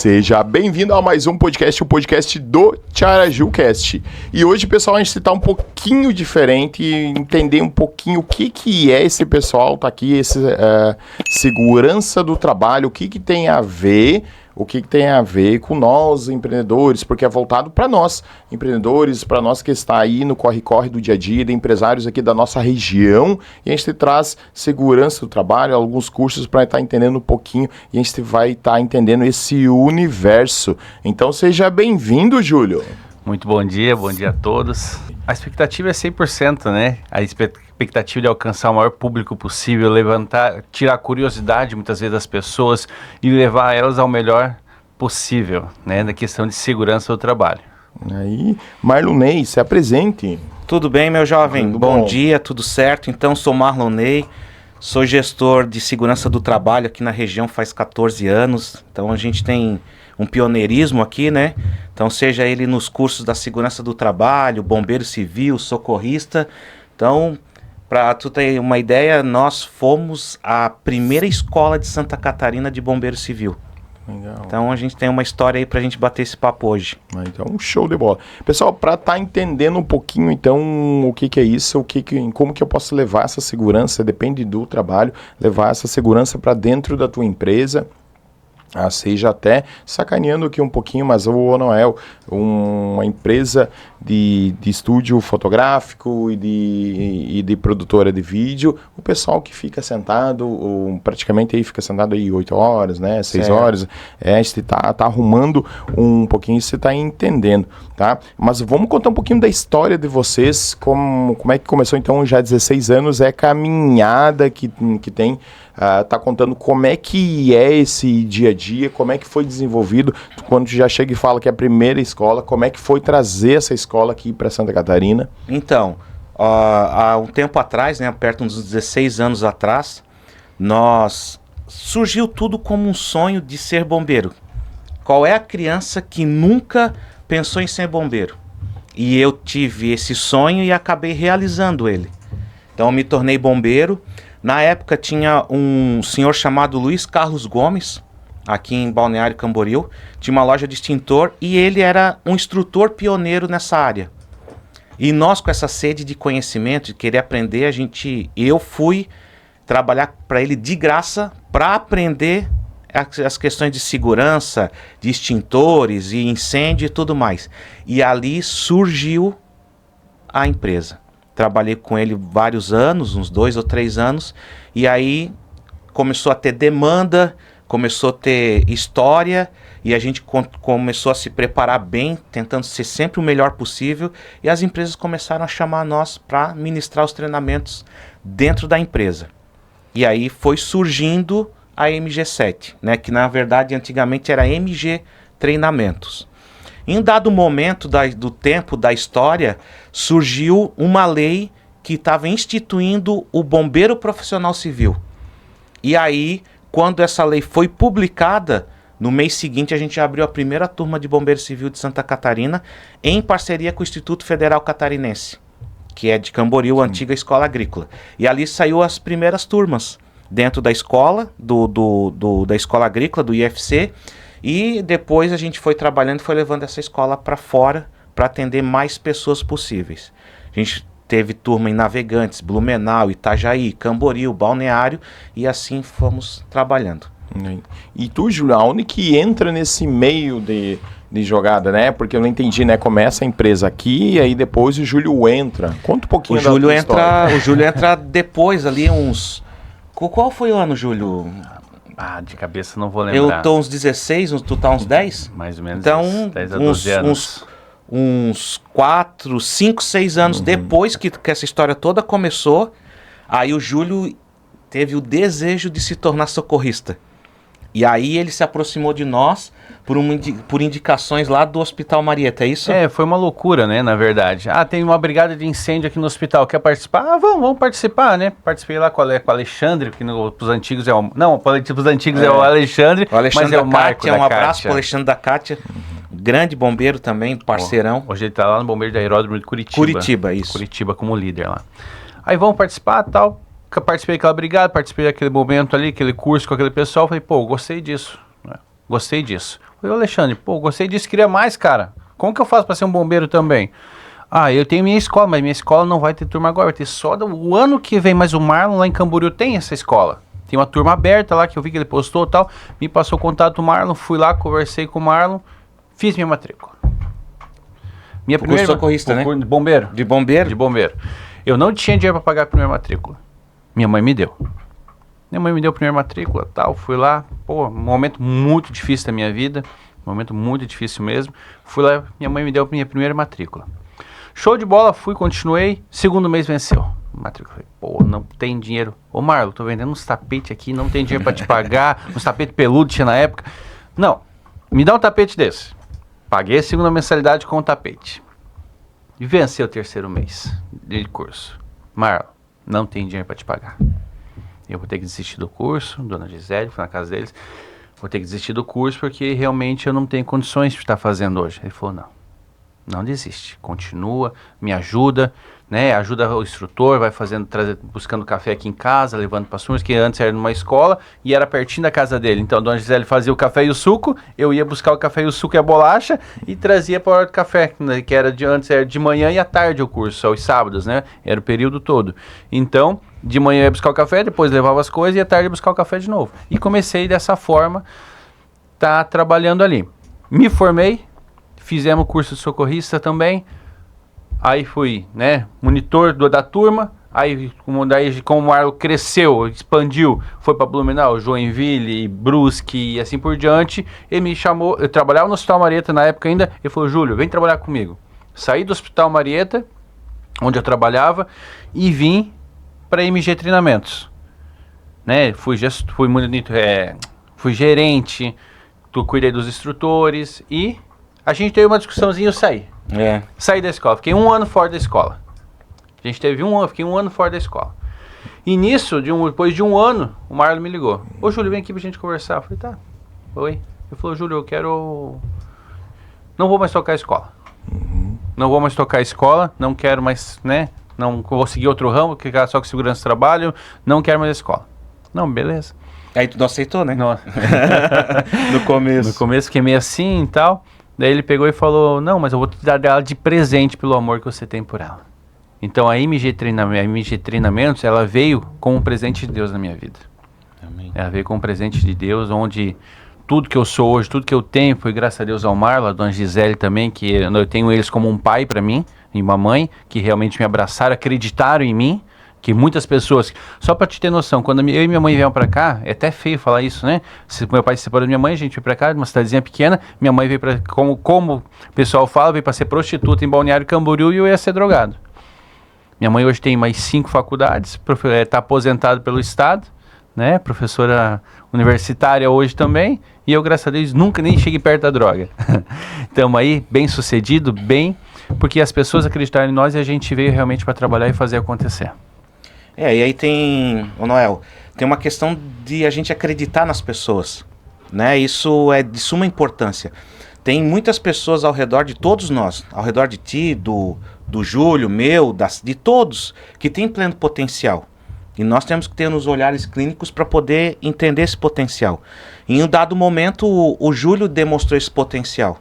Seja bem-vindo a mais um podcast, o podcast do TiarajuCast. E hoje, pessoal, a gente está um pouquinho diferente, entender um pouquinho o que é esse pessoal, tá aqui, esse segurança do trabalho, o que tem a ver... O que tem a ver com nós, empreendedores, porque é voltado para nós, empreendedores, para nós que está aí no corre-corre do dia a dia, de empresários aqui da nossa região, e a gente traz segurança do trabalho, alguns cursos para estar entendendo um pouquinho, e a gente vai estar entendendo esse universo. Então seja bem-vindo, Júlio. Muito bom dia a todos. A expectativa é 100%, né? A expectativa de alcançar o maior público possível, tirar a curiosidade muitas vezes das pessoas e levar elas ao melhor possível, né? Na questão de segurança do trabalho. Aí, Marlonei, se apresente. Tudo bem, meu jovem? Tudo bom bom dia, tudo certo? Então, sou Marlonei, sou gestor de segurança do trabalho aqui na região faz 14 anos. Então, a gente tem um pioneirismo aqui, né? Então, seja ele nos cursos da segurança do trabalho, bombeiro civil, socorrista. Então, para tu ter uma ideia, nós fomos a primeira escola de Santa Catarina de bombeiro civil. Legal. Então, a gente tem uma história aí pra gente bater esse papo hoje. Então, um show de bola. Pessoal, para estar entendendo um pouquinho, então, o que é isso, como que eu posso levar essa segurança, depende do trabalho, levar essa segurança para dentro da tua empresa, seja até sacaneando aqui um pouquinho, mas o Noel, uma empresa de estúdio fotográfico e de produtora de vídeo, o pessoal que fica sentado, praticamente aí fica sentado aí 8 horas, né, 6 horas, a gente tá arrumando um pouquinho, você tá entendendo, tá? Mas vamos contar um pouquinho da história de vocês, como é que começou então já há 16 anos, caminhada que tem, tá contando como é que é esse dia a dia, como é que foi desenvolvido, quando já chega e fala que é a primeira escola, como é que foi trazer essa escola aqui para Santa Catarina? Então, há um tempo atrás, né, perto uns 16 anos atrás, surgiu tudo como um sonho de ser bombeiro. Qual é a criança que nunca pensou em ser bombeiro? E eu tive esse sonho e acabei realizando ele. Então, eu me tornei bombeiro. Na época tinha um senhor chamado Luiz Carlos Gomes, aqui em Balneário Camboriú, tinha uma loja de extintor e ele era um instrutor pioneiro nessa área. E nós, com essa sede de conhecimento, de querer aprender, eu fui trabalhar para ele de graça para aprender as questões de segurança, de extintores e incêndio e tudo mais. E ali surgiu a empresa. Trabalhei com ele vários anos, uns 2 ou 3 anos, e aí começou a ter demanda, começou a ter história, e a gente começou a se preparar bem, tentando ser sempre o melhor possível, e as empresas começaram a chamar nós para ministrar os treinamentos dentro da empresa. E aí foi surgindo a MG7, né, que na verdade antigamente era MG Treinamentos. Em dado momento do tempo da história, surgiu uma lei que estava instituindo o bombeiro profissional civil. E aí, quando essa lei foi publicada, no mês seguinte a gente abriu a primeira turma de bombeiro civil de Santa Catarina, em parceria com o Instituto Federal Catarinense, que é de Camboriú, a antiga escola agrícola. E ali saiu as primeiras turmas, dentro da escola, da escola agrícola, do IFC, e depois a gente foi trabalhando e foi levando essa escola para fora para atender mais pessoas possíveis. A gente teve turma em Navegantes, Blumenau, Itajaí, Camboriú, Balneário, e assim fomos trabalhando. E tu, Júlio, aonde que entra nesse meio de jogada, né? Porque eu não entendi, né? Começa a empresa aqui e aí depois o Júlio entra. Conta um pouquinho O Júlio entra depois ali uns... Qual foi o ano, Júlio? De cabeça não vou lembrar. Eu tô uns 16, tu tá uns 10? Mais ou menos então, 10 a 12 anos. Uns 4, 5, 6 anos depois que essa história toda começou, aí o Júlio teve o desejo de se tornar socorrista. E aí ele se aproximou de nós por indicações lá do Hospital Marieta, é isso? Foi uma loucura, né, na verdade. Tem uma brigada de incêndio aqui no hospital, quer participar? Vamos participar, né? Participei lá com o Alexandre, que pros antigos é o... Não, pros antigos é o Alexandre, mas é o Marco da Um abraço Kátia. pro Alexandre da Kátia, grande bombeiro também, parceirão. Hoje ele tá lá no Bombeiro de Aeródromo de Curitiba. Curitiba, isso. Curitiba como líder lá. Aí vamos participar e tal. Participei daquela brigada, participei daquele momento ali, aquele curso com aquele pessoal. Falei, gostei disso. Gostei disso. Falei, Alexandre, pô, gostei disso, queria mais, cara. Como que eu faço para ser um bombeiro também? Eu tenho minha escola, mas minha escola não vai ter turma agora, vai ter só o ano que vem, mas o Marlon lá em Camboriú tem essa escola. Tem uma turma aberta lá que eu vi que ele postou e tal, me passou o contato do Marlon, fui lá, conversei com o Marlon, fiz minha matrícula. Minha primeira socorrista, né? Bombeiro. De bombeiro? De bombeiro. Eu não tinha dinheiro para pagar a primeira matrícula. Minha mãe me deu. Minha mãe me deu a primeira matrícula, tal, fui lá, pô, um momento muito difícil da minha vida, um momento muito difícil mesmo. Fui lá, minha mãe me deu a minha primeira matrícula. Show de bola, fui, continuei, segundo mês venceu. Matrícula, falei, pô, não tem dinheiro. Ô Marlon, tô vendendo uns tapetes aqui, não tem dinheiro pra te pagar, uns tapetes peludos tinha na época. Não, me dá um tapete desse. Paguei a segunda mensalidade com o tapete. E venceu o terceiro mês de curso. Marlon, não tem dinheiro pra te pagar. Eu vou ter que desistir do curso, dona Gisele, fui na casa deles. Vou ter que desistir do curso porque realmente eu não tenho condições de estar fazendo hoje. Ele falou, não desiste, continua, me ajuda, né? Ajuda o instrutor, vai fazendo, buscando café aqui em casa, levando para as turmas, que antes era numa escola e era pertinho da casa dele. Então a dona Gisele fazia o café e o suco, eu ia buscar o café e o suco e a bolacha e trazia para a hora do café, né? Que era antes era de manhã e à tarde o curso, aos sábados, né? Era o período todo. Então, de manhã eu ia buscar o café, depois levava as coisas e à tarde ia buscar o café de novo. E comecei dessa forma, trabalhando ali. Me formei, fizemos o curso de socorrista também, aí fui, né, monitor da turma, aí como o Marlon cresceu, expandiu, foi para Blumenau, Joinville, Brusque e assim por diante, ele me chamou, eu trabalhava no Hospital Marieta na época ainda, ele falou, Júlio, vem trabalhar comigo. Saí do Hospital Marieta, onde eu trabalhava, e vim para MG Treinamentos, né, fui gerente, cuidei dos instrutores e a gente teve uma discussãozinha e eu saí. Saí da escola. Fiquei um ano fora da escola. A gente teve fiquei um ano fora da escola. E nisso, depois de um ano, o Marlon me ligou. Ô, Júlio, vem aqui pra gente conversar. Eu falei, tá. Oi. Ele falou, Júlio, eu quero... Não vou mais tocar a escola. Não vou mais tocar a escola. Não quero mais, né? Não vou seguir outro ramo, ficar só com segurança de trabalho. Não quero mais a escola. Não, beleza. Aí tu não aceitou, né? Não. No começo. No começo fiquei meio assim e tal. Daí ele pegou e falou, não, mas eu vou te dar ela de presente pelo amor que você tem por ela. Então a MG Treinamentos, ela veio como um presente de Deus na minha vida. Amém. Ela veio como um presente de Deus, onde tudo que eu sou hoje, tudo que eu tenho, foi graças a Deus ao Marlon, a dona Gisele também, que eu tenho eles como um pai para mim, e uma mãe, que realmente me abraçaram, acreditaram em mim. Que muitas pessoas, só pra te ter noção, quando eu e minha mãe viemos pra cá, é até feio falar isso, né? Meu pai se separou da minha mãe, a gente veio pra cá, de uma cidadezinha pequena, minha mãe veio pra, como o pessoal fala, veio pra ser prostituta em Balneário Camboriú e eu ia ser drogado. Minha mãe hoje tem mais 5 faculdades, tá aposentada pelo Estado, né? Professora universitária hoje também, e eu, graças a Deus, nunca nem cheguei perto da droga. Estamos aí, bem sucedido, porque as pessoas acreditaram em nós e a gente veio realmente para trabalhar e fazer acontecer. E aí tem, Noel, tem uma questão de a gente acreditar nas pessoas, né? Isso é de suma importância. Tem muitas pessoas ao redor de todos nós, ao redor de ti, do Júlio, meu, de todos, que tem pleno potencial. E nós temos que ter nos olhares clínicos para poder entender esse potencial. Em um dado momento, o Júlio demonstrou esse potencial.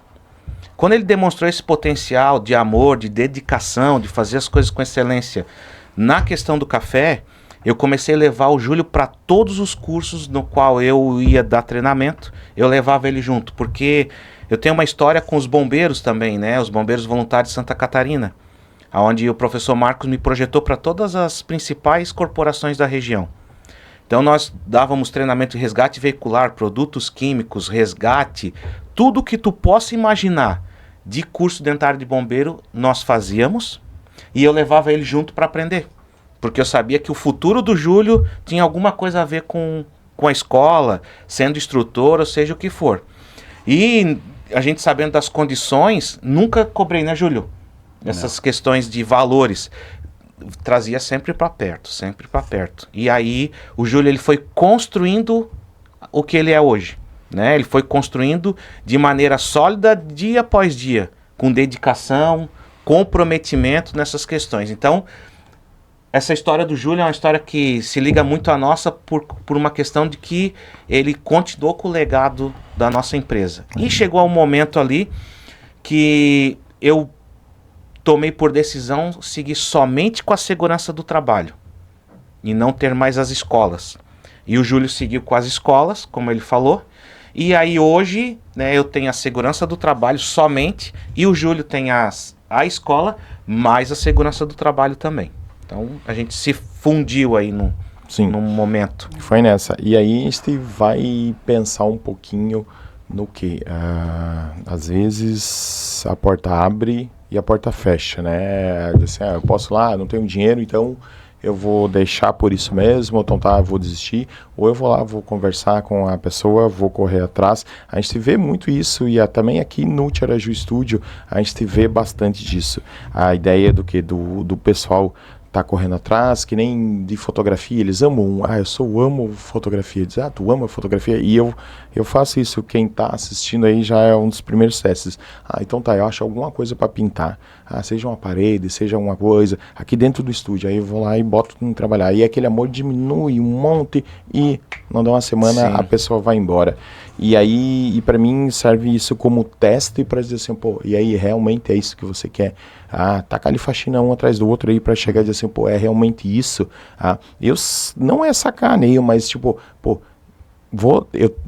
Quando ele demonstrou esse potencial de amor, de dedicação, de fazer as coisas com excelência, na questão do café, eu comecei a levar o Júlio para todos os cursos no qual eu ia dar treinamento, eu levava ele junto, porque eu tenho uma história com os bombeiros também, né? Os bombeiros voluntários de Santa Catarina, onde o professor Marcos me projetou para todas as principais corporações da região. Então nós dávamos treinamento de resgate veicular, produtos químicos, resgate, tudo que tu possa imaginar de curso dentário de bombeiro, nós fazíamos. E eu levava ele junto para aprender, porque eu sabia que o futuro do Júlio tinha alguma coisa a ver com a escola, sendo instrutor, ou seja o que for. E a gente sabendo das condições, nunca cobrei, né, Júlio? Essas questões de valores, trazia sempre para perto, sempre para perto. E aí o Júlio ele foi construindo o que ele é hoje, né? Ele foi construindo de maneira sólida dia após dia, com dedicação, comprometimento nessas questões. Então, essa história do Júlio é uma história que se liga muito à nossa por uma questão de que ele continuou com o legado da nossa empresa. E chegou um momento ali que eu tomei por decisão seguir somente com a segurança do trabalho e não ter mais as escolas. E o Júlio seguiu com as escolas, como ele falou. E aí hoje, né, eu tenho a segurança do trabalho somente e o Júlio tem a escola mais a segurança do trabalho também. Então a gente se fundiu aí num momento. Foi nessa. E aí a gente vai pensar um pouquinho no que? Às vezes a porta abre e a porta fecha, né? Assim, eu posso lá, não tenho dinheiro, então eu vou deixar por isso mesmo, ou então eu vou desistir, ou eu vou lá, vou conversar com a pessoa, vou correr atrás. A gente vê muito isso, e também aqui no Tiaraju Studio a gente vê bastante disso. A ideia do pessoal tá correndo atrás, que nem de fotografia, eles amam, eu amo fotografia, diz, tu ama fotografia, e eu faço isso, quem tá assistindo aí já é um dos primeiros testes, então tá, eu acho alguma coisa para pintar, seja uma parede, seja uma coisa, aqui dentro do estúdio, aí eu vou lá e boto em trabalhar, e aquele amor diminui um monte, e não dá uma semana, a pessoa vai embora, e aí, para mim serve isso como teste para dizer assim, pô, e aí realmente é isso que você quer? Tacar ali faxina um atrás do outro aí para chegar e dizer assim, pô, é realmente isso? Não é sacaneio, mas tipo, pô,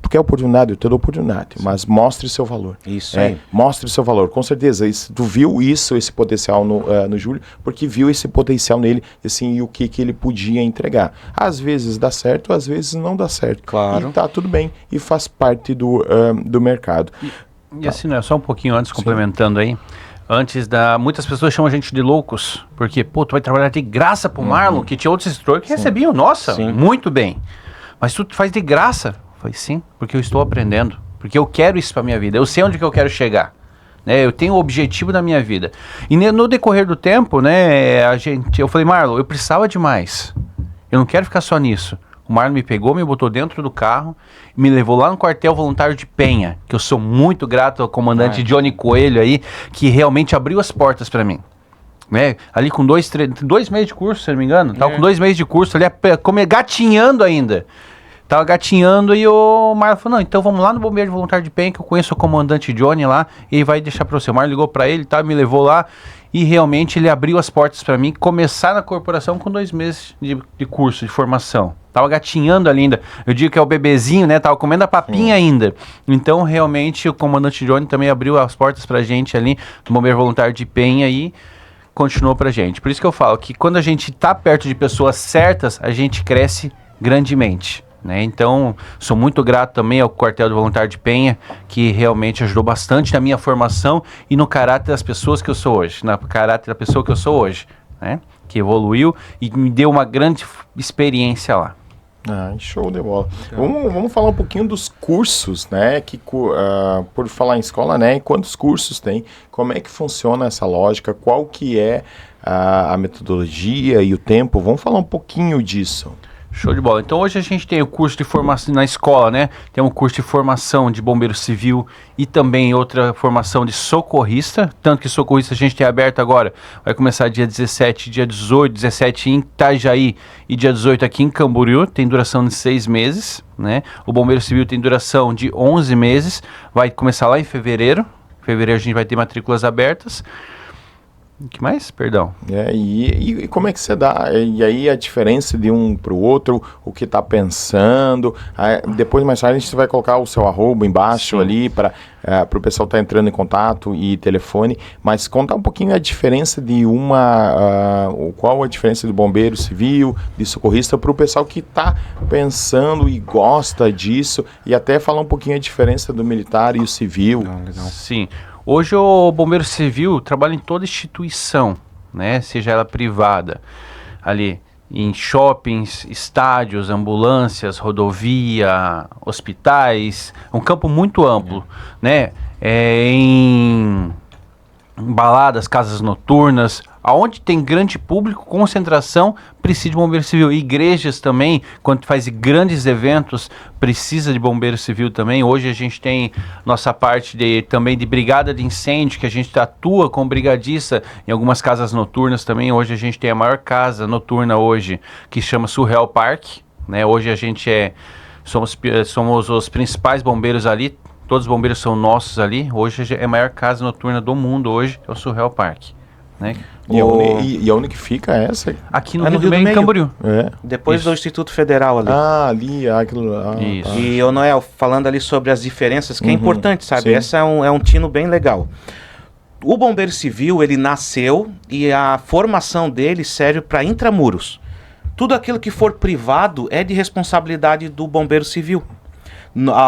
tu quer oportunidade, eu te dou oportunidade, mas mostre seu valor. Isso aí. Mostre seu valor, com certeza. Tu viu esse potencial no Júlio, porque viu esse potencial nele, assim, e o que ele podia entregar. Às vezes dá certo, às vezes não dá certo. Claro. E tá tudo bem, e faz parte do mercado. E assim, né, só um pouquinho antes, complementando aí, muitas pessoas chamam a gente de loucos, porque, pô, tu vai trabalhar de graça pro Marlon, que tinha outros instrutores que recebiam, nossa, muito bem. Mas tu faz de graça? Eu falei, sim, porque eu estou aprendendo, porque eu quero isso pra minha vida, eu sei onde que eu quero chegar, né, eu tenho um objetivo na minha vida. E no decorrer do tempo, né, eu falei, Marlon, eu precisava de mais, eu não quero ficar só nisso. O Marlon me pegou, me botou dentro do carro, me levou lá no quartel voluntário de Penha, que eu sou muito grato ao comandante Johnny Coelho aí, que realmente abriu as portas para mim. Né? Ali com 2 meses de curso, se não me engano, tava com 2 meses de curso ali, gatinhando ainda. Tava gatinhando e o Marlon falou, não, então vamos lá no Bombeiro Voluntário de Penha, que eu conheço o comandante Johnny lá, e ele vai deixar para você. O Marlon ligou para ele, me levou lá, e realmente ele abriu as portas para mim, começar na corporação com 2 meses de curso, de formação. Tava gatinhando ali ainda. Eu digo que é o bebezinho, né? Tava comendo a papinha ainda. Então, realmente, o comandante Johnny também abriu as portas pra gente ali, no Bombeiro Voluntário de Penha, e continuou pra gente. Por isso que eu falo que quando a gente tá perto de pessoas certas, a gente cresce grandemente. Né? Então, sou muito grato também ao Quartel do Voluntário de Penha, que realmente ajudou bastante na minha formação e no caráter das pessoas que eu sou hoje, no caráter da pessoa que eu sou hoje, né? Que evoluiu e me deu uma grande experiência lá. Show de bola. Vamos falar um pouquinho dos cursos, né? Por falar em escola, né? Quantos cursos tem? Como é que funciona essa lógica? Qual que é a metodologia e o tempo? Vamos falar um pouquinho disso. Show de bola. Então hoje a gente tem o curso de formação na escola, né? Tem um curso de formação de bombeiro civil e também outra formação de socorrista. Tanto que socorrista a gente tem aberto agora. Vai começar dia 17, dia 18, 17 em Itajaí e dia 18 aqui em Camboriú. Tem duração de 6 meses, né? O bombeiro civil tem duração de 11 meses. Vai começar lá em fevereiro. Em fevereiro a gente vai ter matrículas abertas. O que mais? Perdão. E como é que você dá? E aí a diferença de um para o outro, o que está pensando. Depois, mais tarde, a gente vai colocar o seu arroba embaixo ali para o pessoal estar entrando em contato e telefone. Mas contar um pouquinho a diferença de qual a diferença do bombeiro civil, de socorrista, para o pessoal que está pensando e gosta disso. E até falar um pouquinho a diferença do militar e o civil. Legal. Sim. Hoje o bombeiro civil trabalha em toda instituição, né? Seja ela privada, ali em shoppings, estádios, ambulâncias, rodovia, hospitais, um campo muito amplo, né? Em baladas, casas noturnas, Aonde tem grande público, concentração, precisa de bombeiro civil. Igrejas também, quando faz grandes eventos, precisa de bombeiro civil também. Hoje a gente tem nossa parte também de brigada de incêndio, que a gente atua como brigadista em algumas casas noturnas também. Hoje a gente tem a maior casa noturna hoje, que chama Surreal Park, né? Hoje a gente somos os principais bombeiros ali. Todos os bombeiros são nossos ali. Hoje é a maior casa noturna do mundo hoje, é o Surreal Park. Né? E onde que fica essa? Aqui no Rio do Meio, em Camboriú. Depois do Instituto Federal ali. Ali, aquilo lá. Isso. E o Noel, falando ali sobre as diferenças, que é importante, sabe? Sim. Essa é um tino bem legal. O bombeiro civil, ele nasceu e a formação dele serve para intramuros. Tudo aquilo que for privado é de responsabilidade do bombeiro civil.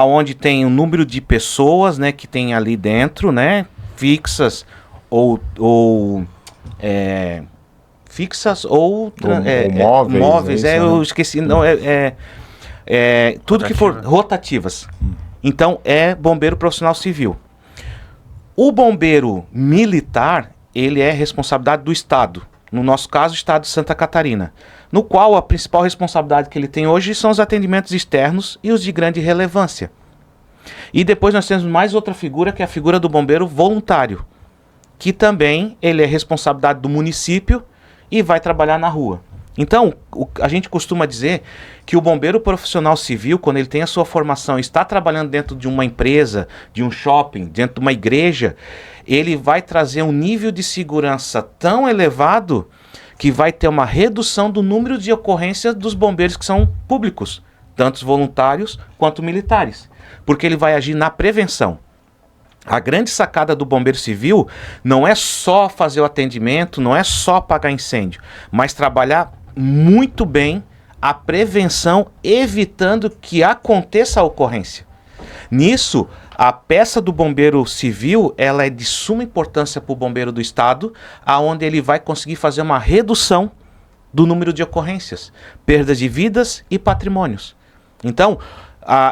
Onde tem um número de pessoas, né, que tem ali dentro, né, fixas ou móveis, né? eu esqueci, não, tudo que for rotativas. Então é bombeiro profissional civil. O bombeiro militar, ele é responsabilidade do Estado, no nosso caso o Estado de Santa Catarina, no qual a principal responsabilidade que ele tem hoje são os atendimentos externos e os de grande relevância. E depois nós temos mais outra figura, que é a figura do bombeiro voluntário, que também ele é responsabilidade do município e vai trabalhar na rua. Então, a gente costuma dizer que o bombeiro profissional civil, quando ele tem a sua formação e está trabalhando dentro de uma empresa, de um shopping, dentro de uma igreja, ele vai trazer um nível de segurança tão elevado que vai ter uma redução do número de ocorrências dos bombeiros que são públicos, tanto os voluntários quanto militares, porque ele vai agir na prevenção. A grande sacada do bombeiro civil não é só fazer o atendimento, não é só apagar incêndio, mas trabalhar muito bem a prevenção, evitando que aconteça a ocorrência. Nisso, a peça do bombeiro civil, ela é de suma importância para o bombeiro do estado, aonde ele vai conseguir fazer uma redução do número de ocorrências, perdas de vidas e patrimônios. Então,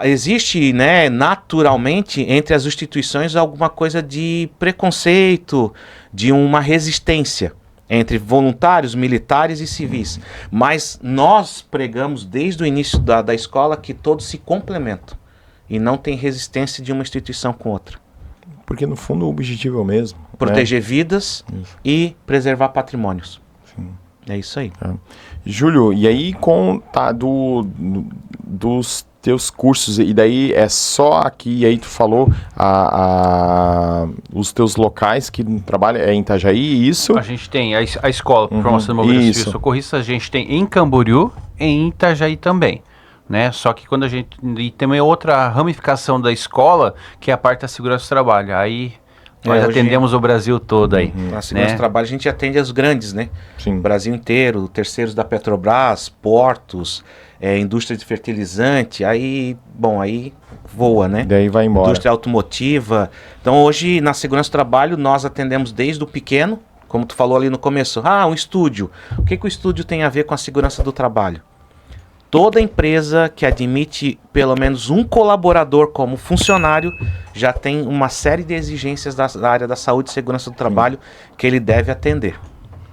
existe, né, naturalmente entre as instituições alguma coisa de preconceito, de uma resistência entre voluntários, militares e civis. Mas nós pregamos desde o início da escola que todos se complementam e não tem resistência de uma instituição com outra. Porque no fundo o objetivo é o mesmo. Proteger vidas e preservar patrimônios. Sim. É isso aí. Júlio, e aí dos teus cursos, e daí é só aqui, e aí tu falou os teus locais que trabalham é em Itajaí, isso? A gente tem a escola de formação de bombeiros civis socorristas, a gente tem em Camboriú e em Itajaí também, né? Só que quando e também outra ramificação da escola, que é a parte da segurança do trabalho, aí nós atendemos o Brasil todo aí. Na segurança do trabalho a gente atende as grandes, né? Sim. O Brasil inteiro, terceiros da Petrobras, portos, indústria de fertilizante, aí voa, né? Daí vai embora. Indústria automotiva. Então hoje na segurança do trabalho nós atendemos desde o pequeno, como tu falou ali no começo, um estúdio. O que o estúdio tem a ver com a segurança do trabalho? Toda empresa que admite pelo menos um colaborador como funcionário já tem uma série de exigências da área da saúde e segurança do trabalho que ele deve atender,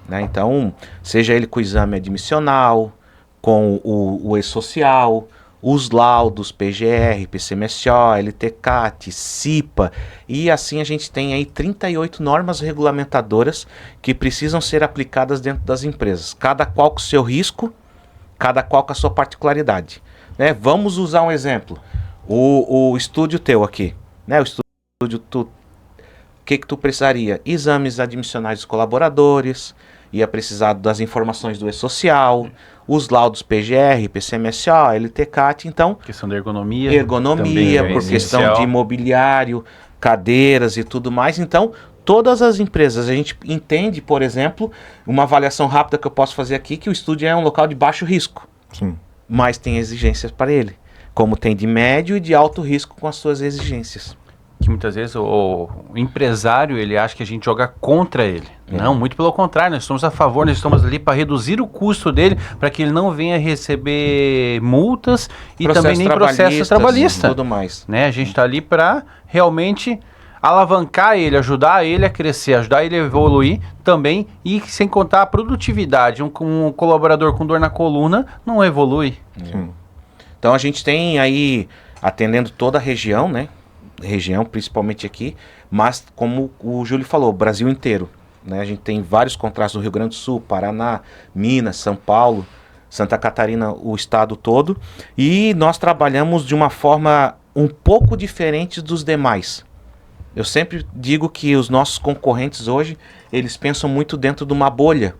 né? Então, seja ele com o exame admissional, com o E-Social, os laudos PGR, PCMSO, LTCAT, CIPA, e assim a gente tem aí 38 normas regulamentadoras que precisam ser aplicadas dentro das empresas, cada qual com o seu risco, cada qual com a sua particularidade, né? Vamos usar um exemplo, o estúdio teu aqui, né? O estúdio, o que tu precisaria? Exames admissionais dos colaboradores, ia precisar das informações do E-Social, os laudos PGR, PCMSO, LTCAT, então... Questão da ergonomia. Ergonomia, por questão de imobiliário, cadeiras e tudo mais. Então, todas as empresas, a gente entende, por exemplo, uma avaliação rápida que eu posso fazer aqui, que o estúdio é um local de baixo risco. Sim. Mas tem exigências para ele, como tem de médio e de alto risco com as suas exigências. Que muitas vezes o empresário, ele acha que a gente joga contra ele. Não, muito pelo contrário, nós estamos a favor, nós estamos ali para reduzir o custo dele, para que ele não venha receber multas e também nem processos trabalhistas. Tudo mais. Né? A gente está ali para realmente alavancar ele, ajudar ele a crescer, ajudar ele a evoluir também, e sem contar a produtividade. Um colaborador com dor na coluna não evolui. Então a gente tem aí, atendendo toda a região, né? Região, principalmente aqui, mas como o Júlio falou, Brasil inteiro. Né? A gente tem vários contratos no Rio Grande do Sul, Paraná, Minas, São Paulo, Santa Catarina, o estado todo. E nós trabalhamos de uma forma um pouco diferente dos demais. Eu sempre digo que os nossos concorrentes hoje, eles pensam muito dentro de uma bolha.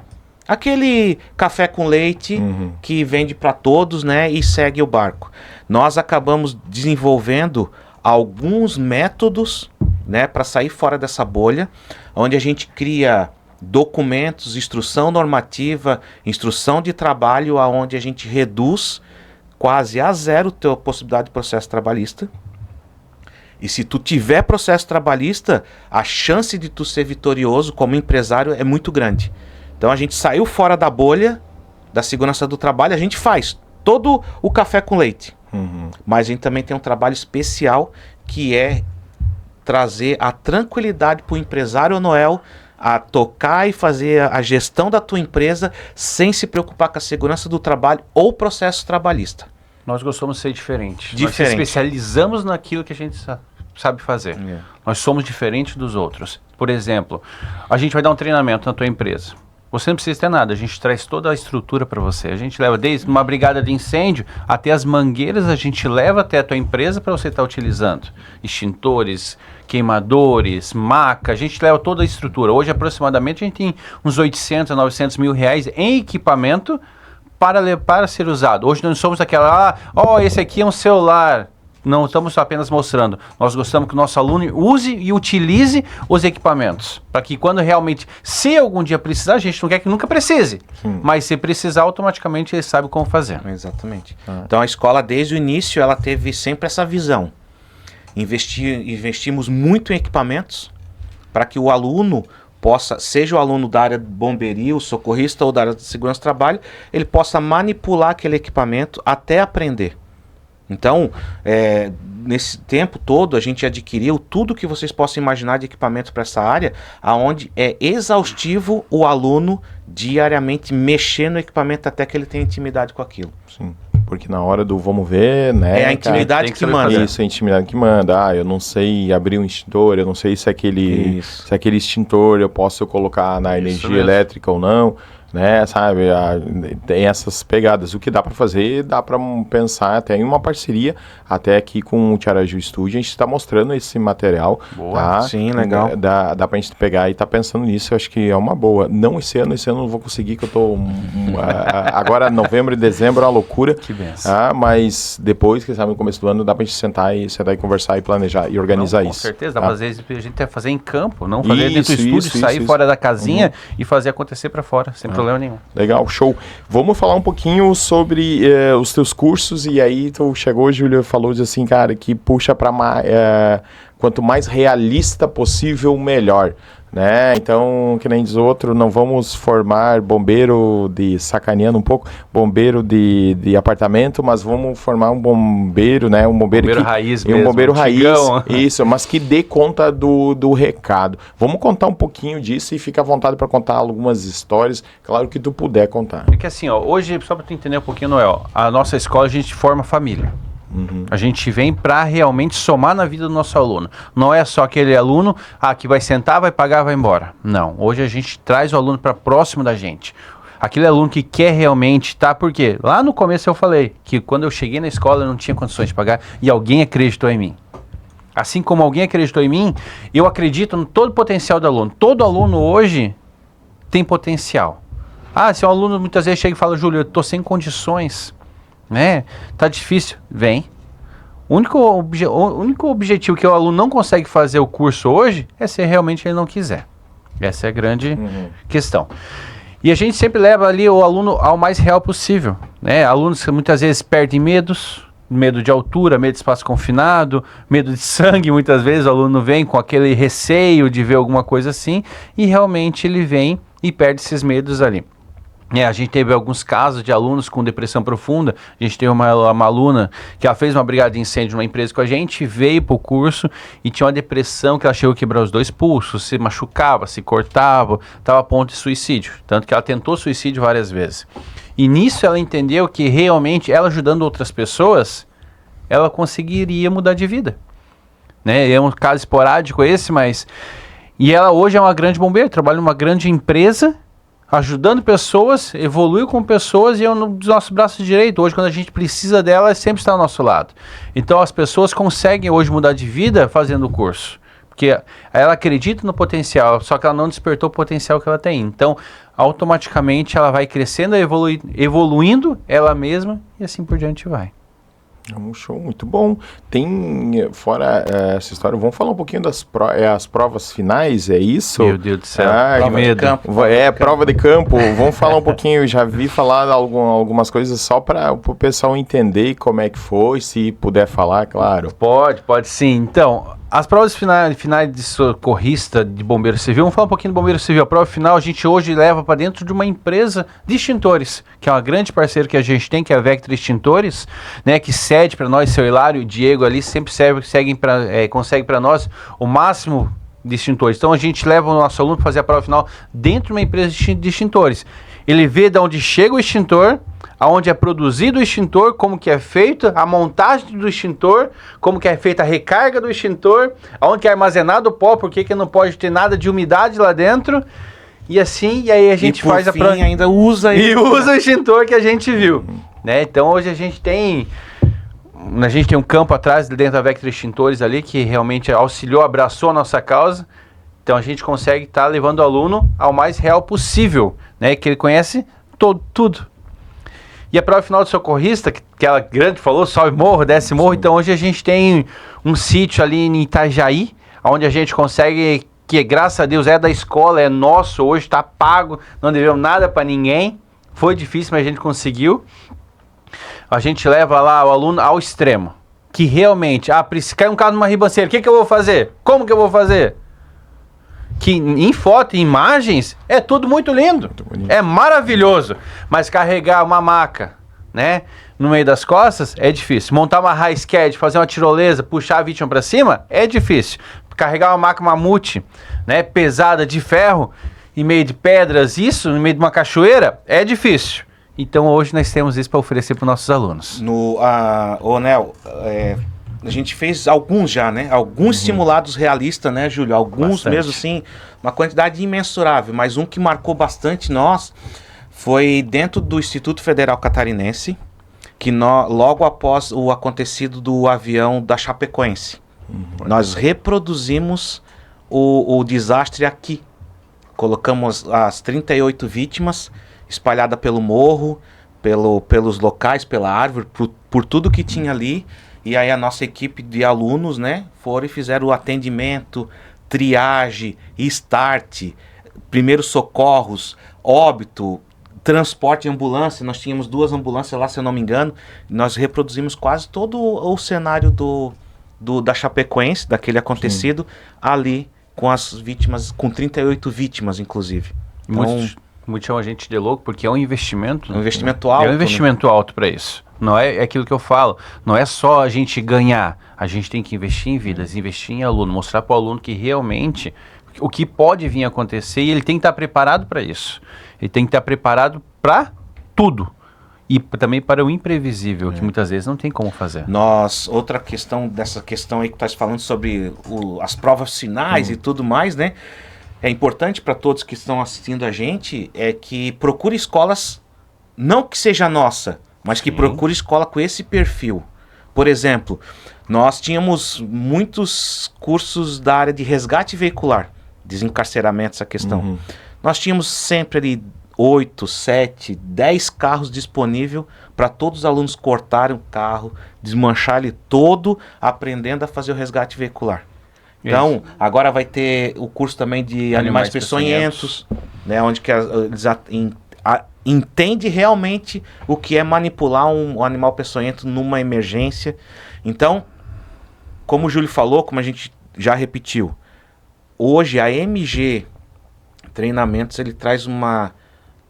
Aquele café com leite que vende para todos, né, e segue o barco. Nós acabamos desenvolvendo alguns métodos, né, para sair fora dessa bolha, onde a gente cria documentos, instrução normativa, instrução de trabalho, aonde a gente reduz quase a zero a possibilidade de processo trabalhista. E se tu tiver processo trabalhista, a chance de tu ser vitorioso como empresário é muito grande. Então a gente saiu fora da bolha da segurança do trabalho, a gente faz todo o café com leite. Mas a gente também tem um trabalho especial que é trazer a tranquilidade para o empresário Noel a tocar e fazer a gestão da tua empresa sem se preocupar com a segurança do trabalho ou processo trabalhista. Nós gostamos de ser diferentes. Nós se especializamos naquilo que a gente sabe fazer. Nós somos diferentes dos outros. Por exemplo, a gente vai dar um treinamento na tua empresa. Você não precisa ter nada, a gente traz toda a estrutura para você. A gente leva desde uma brigada de incêndio até as mangueiras, a gente leva até a tua empresa para você estar utilizando. Extintores, queimadores, maca, a gente leva toda a estrutura. Hoje, aproximadamente, a gente tem uns 800 a 900 mil reais em equipamento para ser usado. Hoje nós somos aquela, esse aqui é um celular. Não estamos apenas mostrando. Nós gostamos que o nosso aluno use e utilize os equipamentos. Para que quando realmente, se algum dia precisar, a gente não quer que nunca precise. Mas se precisar, automaticamente ele sabe como fazer. Exatamente. Então a escola, desde o início, ela teve sempre essa visão. Investimos muito em equipamentos para que o aluno possa, seja o aluno da área de bombeiro, socorrista ou da área de segurança do trabalho, ele possa manipular aquele equipamento até aprender. Então, nesse tempo todo, a gente adquiriu tudo que vocês possam imaginar de equipamento para essa área, aonde é exaustivo o aluno diariamente mexer no equipamento até que ele tenha intimidade com aquilo. Sim, porque na hora do vamos ver, né? É a intimidade que manda. Isso, é a intimidade que manda. Eu não sei abrir um extintor, eu não sei se aquele extintor eu posso colocar na energia elétrica ou não. Né, sabe, tem essas pegadas. O que dá para fazer, dá para pensar até em uma parceria, até aqui com o Tiaraju Studio, a gente está mostrando esse material. Boa, tá? sim, legal. Dá para a gente pegar e tá pensando nisso, eu acho que é uma boa. Não esse ano eu não vou conseguir, que eu tô agora novembro e dezembro é uma loucura. Que benção. Mas depois, quem sabe no começo do ano, dá para a gente sentar e conversar e planejar e organizar isso. Com certeza, dá para fazer isso, a gente tem que fazer em campo, não fazer dentro do estúdio, sair fora da casinha e fazer acontecer para fora, sem problema nenhum. Legal, show. Vamos falar um pouquinho sobre os teus cursos, e aí tu chegou, Júlio, falou assim, cara, que puxa para quanto mais realista possível, melhor. Né? Então, que nem diz outro, não vamos formar bombeiro de sacaneando um pouco, bombeiro de apartamento, mas vamos formar um bombeiro, né? Um bombeiro raiz mesmo, um bombeiro raiz, isso, mas que dê conta do recado. Vamos contar um pouquinho disso e fica à vontade para contar algumas histórias, claro que tu puder contar. É que assim, hoje, só para tu entender um pouquinho, Noel, a nossa escola a gente forma família. A gente vem para realmente somar na vida do nosso aluno. Não é só aquele aluno que vai sentar, vai pagar, vai embora. Não, hoje a gente traz o aluno para próximo da gente. Aquele aluno que quer realmente, tá? Porque lá no começo eu falei que quando eu cheguei na escola eu não tinha condições de pagar e alguém acreditou em mim. Assim como alguém acreditou em mim, eu acredito no todo o potencial do aluno. Todo aluno hoje tem potencial. Se um aluno muitas vezes chega e fala, Júlio, eu tô sem condições, né? Tá difícil. Vem. O único objetivo que o aluno não consegue fazer o curso hoje é se realmente ele não quiser. Essa é a grande questão. E a gente sempre leva ali o aluno ao mais real possível, né? Alunos que muitas vezes perdem medo de altura, medo de espaço confinado, medo de sangue. Muitas vezes o aluno vem com aquele receio de ver alguma coisa assim e realmente ele vem e perde esses medos ali. A gente teve alguns casos de alunos com depressão profunda. A gente teve uma aluna que ela fez uma brigada de incêndio numa empresa com a gente, veio para o curso e tinha uma depressão que ela chegou a quebrar os 2 pulsos, se machucava, se cortava, estava a ponto de suicídio. Tanto que ela tentou suicídio várias vezes. E nisso ela entendeu que realmente ela ajudando outras pessoas, ela conseguiria mudar de vida. Né? É um caso esporádico esse, mas... E ela hoje é uma grande bombeira, trabalha numa grande empresa, ajudando pessoas, evoluiu com pessoas e é um dos nossos braços direitos. Hoje, quando a gente precisa dela, ela sempre está ao nosso lado. Então, as pessoas conseguem hoje mudar de vida fazendo o curso. Porque ela acredita no potencial, só que ela não despertou o potencial que ela tem. Então, automaticamente, ela vai crescendo, evoluindo ela mesma e assim por diante vai. É um show muito bom. Tem, fora essa história, vamos falar um pouquinho das as provas finais, é isso? Meu Deus do céu, que medo. Prova de campo. Vamos falar um pouquinho, eu já vi falar algumas coisas só para o pessoal entender como é que foi, se puder falar, claro. Pode sim. Então, as provas finais de socorrista de bombeiro civil, vamos falar um pouquinho do bombeiro civil. A prova final a gente hoje leva para dentro de uma empresa de extintores, que é uma grande parceira que a gente tem, que é a Vectra Extintores, né, que cede para nós, seu Hilário e o Diego ali, sempre consegue para nós o máximo de extintores. Então a gente leva o nosso aluno para fazer a prova final dentro de uma empresa de extintores. Ele vê de onde chega o extintor, aonde é produzido o extintor, como que é feita a montagem do extintor, como que é feita a recarga do extintor, aonde que é armazenado o pó, porque que não pode ter nada de umidade lá dentro, e assim, e aí a gente faz a prova. Ainda usa o extintor que a gente viu, né? Então hoje a gente tem um campo atrás dentro da Vectra Extintores ali, que realmente auxiliou, abraçou a nossa causa. Então a gente consegue estar levando o aluno ao mais real possível, né? Que ele conhece tudo. E a prova final do socorrista, que ela grande falou, sobe morro, desce morro. Então hoje a gente tem um sítio ali em Itajaí, onde a gente consegue, que graças a Deus é da escola, é nosso, hoje está pago, não devemos nada para ninguém. Foi difícil, mas a gente conseguiu. A gente leva lá o aluno ao extremo, que realmente, se cai um carro numa ribanceira, o que eu vou fazer? Como que eu vou fazer? Que em foto, em imagens, é tudo muito lindo, é maravilhoso, mas carregar uma maca, né, no meio das costas é difícil. Montar uma high sked, fazer uma tirolesa, puxar a vítima para cima é difícil. Carregar uma maca mamute, né, pesada de ferro, em meio de pedras, isso, no meio de uma cachoeira, é difícil. Então hoje nós temos isso para oferecer para os nossos alunos. Nel, a gente fez alguns já, né? Alguns simulados realistas, né, Júlio? Alguns bastante. Mesmo assim, uma quantidade imensurável. Mas um que marcou bastante nós foi dentro do Instituto Federal Catarinense, que logo após o acontecido do avião da Chapecoense. Nós reproduzimos o desastre aqui. Colocamos as 38 vítimas espalhadas pelo morro, pelos locais, pela árvore, por tudo que tinha ali. E aí a nossa equipe de alunos, né, foram e fizeram o atendimento, triagem, start, primeiros socorros, óbito, transporte de ambulância. Nós tínhamos 2 ambulâncias lá, se eu não me engano. Nós reproduzimos quase todo o cenário da Chapecoense, daquele acontecido, ali com as vítimas, com 38 vítimas, inclusive. Então, Muitos chamam a gente de louco porque é um investimento. Um investimento alto. É um investimento alto para isso. Não é aquilo que eu falo. Não é só a gente ganhar. A gente tem que investir em vidas, investir em aluno, mostrar para o aluno que realmente o que pode vir a acontecer e ele tem que estar preparado para isso. Ele tem que estar preparado para tudo. E também para o imprevisível, que muitas vezes não tem como fazer. Outra questão dessa questão aí que tu estás falando sobre as provas finais e tudo mais, né? É importante para todos que estão assistindo a gente, é que procure escolas, não que seja nossa, mas que procure escola com esse perfil. Por exemplo, nós tínhamos muitos cursos da área de resgate veicular, desencarceramento, essa questão. Nós tínhamos sempre ali 8, 7, 10 carros disponíveis para todos os alunos cortarem o carro, desmanchar ele todo, aprendendo a fazer o resgate veicular. Então, agora vai ter o curso também de animais peçonhentos, né, onde que eles entendem realmente o que é manipular um animal peçonhento numa emergência. Então, como o Júlio falou, como a gente já repetiu, hoje a MG Treinamentos, ele traz uma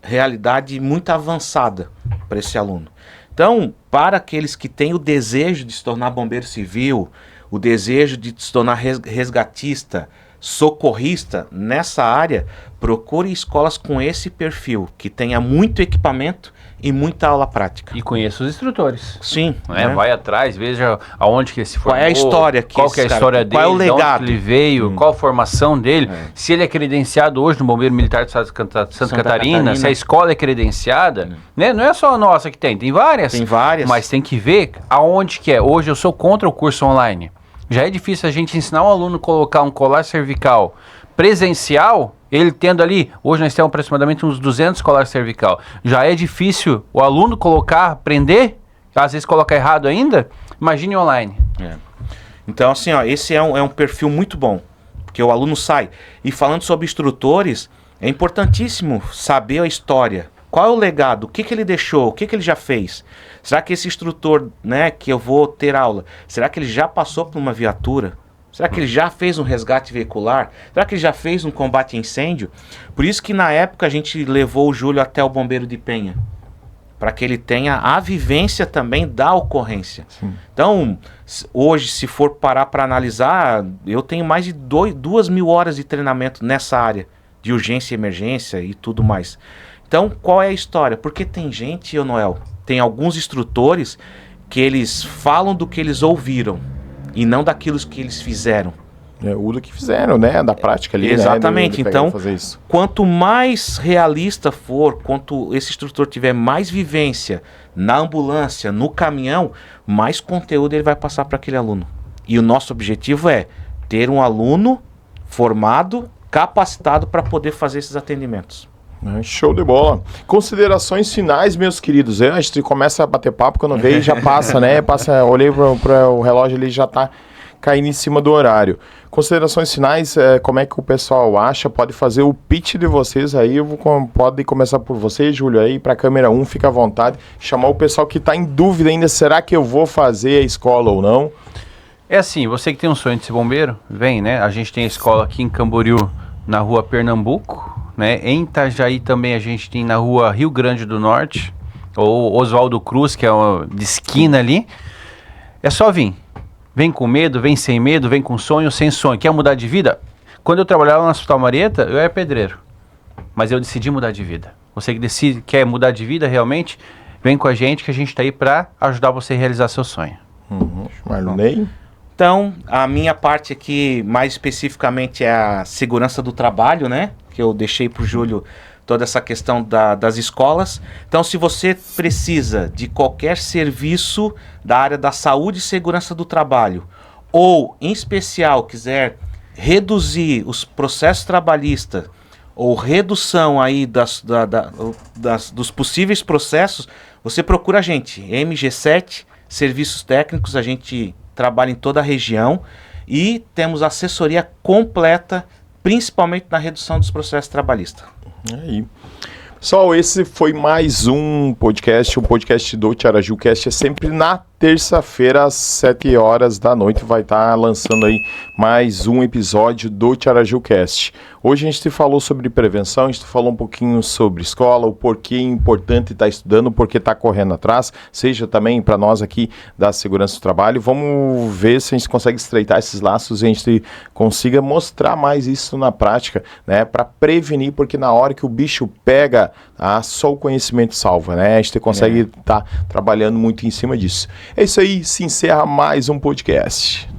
realidade muito avançada para esse aluno. Então, para aqueles que têm o desejo de se tornar bombeiro civil, o desejo de se tornar resgatista, socorrista nessa área, procure escolas com esse perfil, que tenha muito equipamento e muita aula prática. E conheça os instrutores. Sim. Né? Vai atrás, veja aonde que ele se formou. Qual é a história que qual que é a história dele, qual é o legado? de onde ele veio, qual a formação dele, se ele é credenciado hoje no Bombeiro Militar do Estado de Santa Catarina, se a escola é credenciada, né? Não é só a nossa que tem várias. Tem várias. Mas tem que ver aonde que é. Hoje eu sou contra o curso online. Já é difícil a gente ensinar um aluno a colocar um colar cervical presencial, ele tendo ali, hoje nós temos aproximadamente uns 200 colares cervical. Já é difícil o aluno colocar, aprender, às vezes coloca errado ainda, imagine online. Então, assim, ó, esse é um perfil muito bom, porque o aluno sai. E falando sobre instrutores, é importantíssimo saber a história. Qual é o legado? O que ele deixou? O que ele já fez? Será que esse instrutor, né, que eu vou ter aula, será que ele já passou por uma viatura? Será que ele já fez um resgate veicular? Será que ele já fez um combate a incêndio? Por isso que na época a gente levou o Júlio até o Bombeiro de Penha, para que ele tenha a vivência também da ocorrência. Sim. Então, hoje, se for parar para analisar, eu tenho mais de 2.000 horas de treinamento nessa área de urgência e emergência e tudo mais. Então, qual é a história? Porque tem gente, Noel, tem alguns instrutores que eles falam do que eles ouviram e não daquilo que eles fizeram. O do que fizeram, né? Da prática ali. Exatamente. Né? Então, quanto mais realista for, quanto esse instrutor tiver mais vivência na ambulância, no caminhão, mais conteúdo ele vai passar para aquele aluno. E o nosso objetivo é ter um aluno formado, capacitado para poder fazer esses atendimentos. Show de bola. Considerações finais, meus queridos. A gente começa a bater papo, quando veio já passa, né? Olhei para o relógio, ele já está caindo em cima do horário. Considerações finais, como é que o pessoal acha? Pode fazer o pitch de vocês aí. Pode começar por você, Júlio, aí para a câmera 1, fica à vontade. Chamar o pessoal que está em dúvida ainda, será que eu vou fazer a escola ou não? É assim, você que tem um sonho de ser bombeiro, vem, né? A gente tem a escola aqui em Camboriú, na rua Pernambuco, né? Em Itajaí também a gente tem na rua Rio Grande do Norte, ou Oswaldo Cruz, que é uma de esquina ali. É só vir. Vem com medo, vem sem medo, vem com sonho, sem sonho. Quer mudar de vida? Quando eu trabalhava no Hospital Marieta, eu era pedreiro. Mas eu decidi mudar de vida. Você que quer mudar de vida realmente, vem com a gente que a gente está aí para ajudar você a realizar seu sonho. Marlonei? Então, a minha parte aqui, mais especificamente, é a segurança do trabalho, né? Que eu deixei para o Júlio toda essa questão das escolas. Então, se você precisa de qualquer serviço da área da saúde e segurança do trabalho, ou, em especial, quiser reduzir os processos trabalhistas, ou redução aí dos possíveis processos, você procura a gente, MG7, Serviços Técnicos, a gente trabalha em toda a região e temos assessoria completa, principalmente na redução dos processos trabalhistas. Aí. Pessoal, esse foi mais um podcast, o podcast do TiaraGilCast é sempre na terça-feira às 7 horas da noite, vai estar lançando aí mais um episódio do TiaraGilCast. Hoje a gente falou sobre prevenção, a gente falou um pouquinho sobre escola, o porquê é importante estar estudando, o porquê está correndo atrás, seja também para nós aqui da segurança do trabalho. Vamos ver se a gente consegue estreitar esses laços e a gente consiga mostrar mais isso na prática, né, para prevenir, porque na hora que o bicho pega, só o conhecimento salva, né? A gente consegue estar trabalhando muito em cima disso. É isso aí, se encerra mais um podcast.